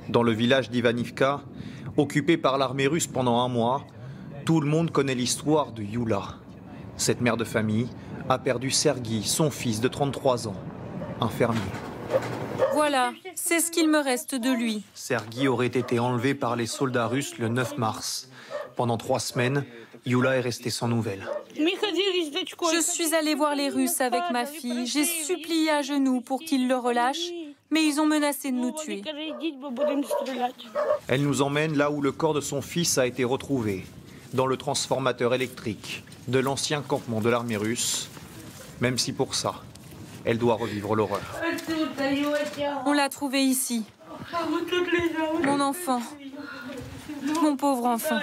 Dans le village d'Ivanivka, occupé par l'armée russe pendant un mois, tout le monde connaît l'histoire de Youla. Cette mère de famille a perdu Sergueï, son fils de 33 ans, un fermier. Voilà, c'est ce qu'il me reste de lui. Sergueï aurait été enlevé par les soldats russes le 9 mars. Pendant 3 semaines, Youla est restée sans nouvelles. Je suis allée voir les Russes avec ma fille. J'ai supplié à genoux pour qu'ils le relâchent, mais ils ont menacé de nous tuer. Elle nous emmène là où le corps de son fils a été retrouvé, dans le transformateur électrique de l'ancien campement de l'armée russe, même si pour ça, elle doit revivre l'horreur. On l'a trouvé ici. Mon enfant. Mon pauvre enfant.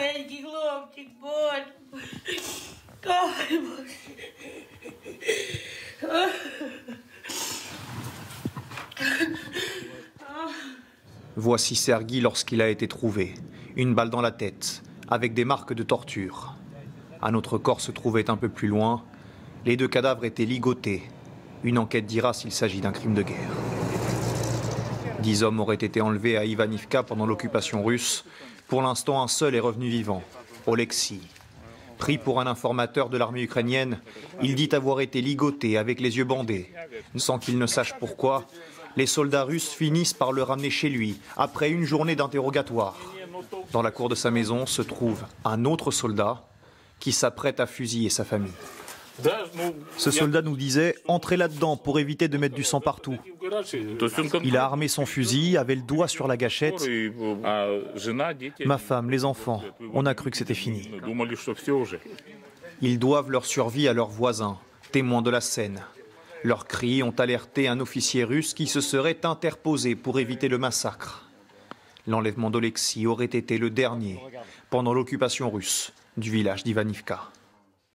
Voici Sergueï lorsqu'il a été trouvé, une balle dans la tête, avec des marques de torture. Un autre corps se trouvait un peu plus loin. Les 2 cadavres étaient ligotés. Une enquête dira s'il s'agit d'un crime de guerre. 10 hommes auraient été enlevés à Ivanivka pendant l'occupation russe. Pour l'instant, un seul est revenu vivant, Oleksiy. Pris pour un informateur de l'armée ukrainienne, il dit avoir été ligoté avec les yeux bandés. Sans qu'il ne sache pourquoi, les soldats russes finissent par le ramener chez lui, après une journée d'interrogatoire. Dans la cour de sa maison se trouve un autre soldat qui s'apprête à fusiller sa famille. Ce soldat nous disait « Entrez là-dedans pour éviter de mettre du sang partout ». Il a armé son fusil, avait le doigt sur la gâchette. Ma femme, les enfants, on a cru que c'était fini. Ils doivent leur survie à leurs voisins, témoins de la scène. Leurs cris ont alerté un officier russe qui se serait interposé pour éviter le massacre. L'enlèvement d'Oleksiy aurait été le dernier pendant l'occupation russe du village d'Ivanivka.